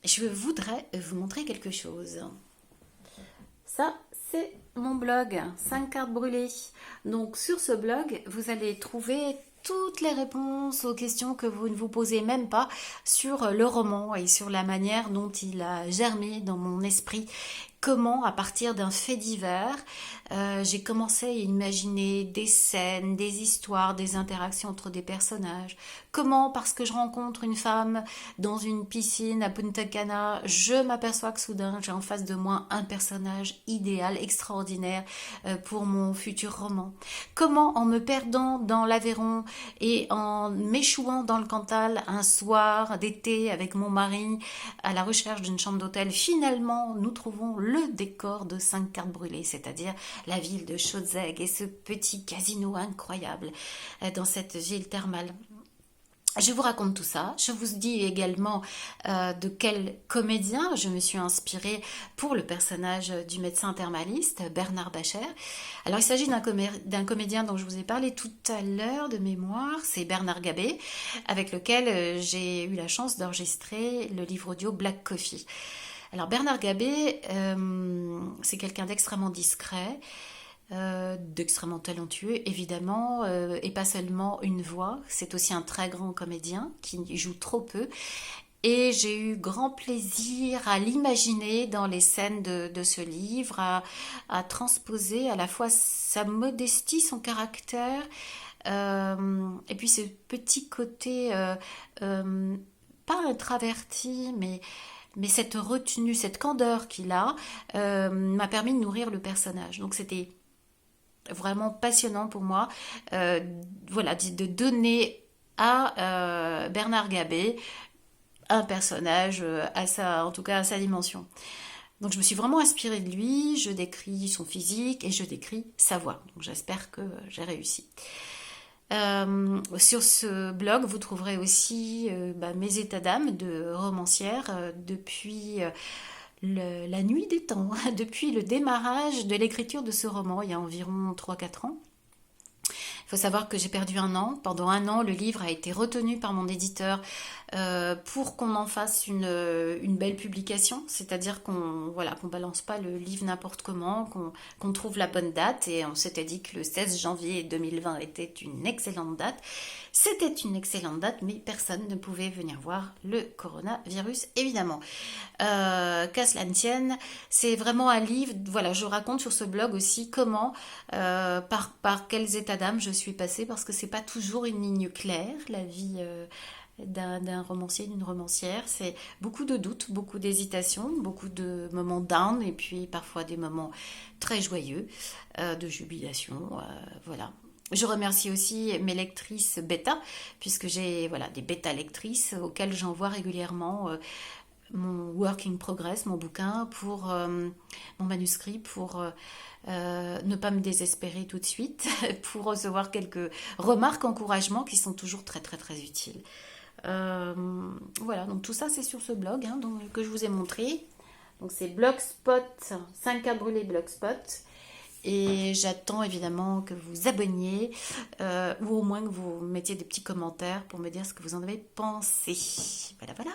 je voudrais vous montrer quelque chose. Ça, c'est mon blog, 5 cartes brûlées. Donc sur ce blog, vous allez trouver toutes les réponses aux questions que vous ne vous posez même pas sur le roman et sur la manière dont il a germé dans mon esprit. Comment, à partir d'un fait divers, j'ai commencé à imaginer des scènes, des histoires, des interactions entre des personnages. Comment, parce que je rencontre une femme dans une piscine à Punta Cana, je m'aperçois que soudain j'ai en face de moi un personnage idéal, extraordinaire pour mon futur roman. Comment, en me perdant dans l'Aveyron et en m'échouant dans le Cantal un soir d'été avec mon mari à la recherche d'une chambre d'hôtel, finalement nous trouvons le décor de 5 cartes brûlées, c'est-à-dire la ville de Chaudzeg et ce petit casino incroyable dans cette ville thermale. Je vous raconte tout ça. Je vous dis également de quel comédien je me suis inspirée pour le personnage du médecin thermaliste, Bernard Bacher. Alors, il s'agit d'un comédien dont je vous ai parlé tout à l'heure de mémoire. C'est Bernard Gabé, avec lequel j'ai eu la chance d'enregistrer le livre audio Black Coffee. Alors, Bernard Gabé, c'est quelqu'un d'extrêmement discret, d'extrêmement talentueux évidemment, et pas seulement une voix, c'est aussi un très grand comédien qui joue trop peu, et j'ai eu grand plaisir à l'imaginer dans les scènes de ce livre, à transposer à la fois sa modestie, son caractère, et puis ce petit côté pas introverti, mais cette retenue, cette candeur qu'il a, m'a permis de nourrir le personnage. Donc c'était vraiment passionnant pour moi, euh, voilà, de donner à Bernard Gabé un personnage en tout cas à sa dimension. Donc je me suis vraiment inspirée de lui, je décris son physique et je décris sa voix. Donc j'espère que j'ai réussi. Sur ce blog, vous trouverez aussi mes états d'âme de romancière depuis la nuit des temps, depuis le démarrage de l'écriture de ce roman, il y a environ 3 4 ans. Il faut savoir que j'ai perdu un an. Pendant un an, le livre a été retenu par mon éditeur pour qu'on en fasse une belle publication. C'est-à-dire qu'on balance pas le livre n'importe comment, qu'on trouve la bonne date. Et on s'était dit que le 16 janvier 2020 était une excellente date. C'était une excellente date, mais personne ne pouvait venir voir le coronavirus, évidemment. Qu'à cela ne tienne, c'est vraiment un livre. Voilà, je raconte sur ce blog aussi comment, par quels états d'âme je suis passée, parce que c'est pas toujours une ligne claire, la vie d'un romancier, d'une romancière. C'est beaucoup de doutes, beaucoup d'hésitations, beaucoup de moments down, et puis parfois des moments très joyeux, de jubilation, voilà. Je remercie aussi mes lectrices bêta, puisque j'ai voilà, des bêta lectrices auxquelles j'envoie régulièrement mon work in progress, mon bouquin, pour mon manuscrit, pour ne pas me désespérer tout de suite, pour recevoir quelques remarques, encouragements qui sont toujours très très très utiles. Euh, voilà, donc tout ça c'est sur ce blog que je vous ai montré. Donc c'est Blogspot, 5 cas brûlés Blogspot. Et j'attends évidemment que vous abonniez ou au moins que vous mettiez des petits commentaires pour me dire ce que vous en avez pensé. Voilà, voilà.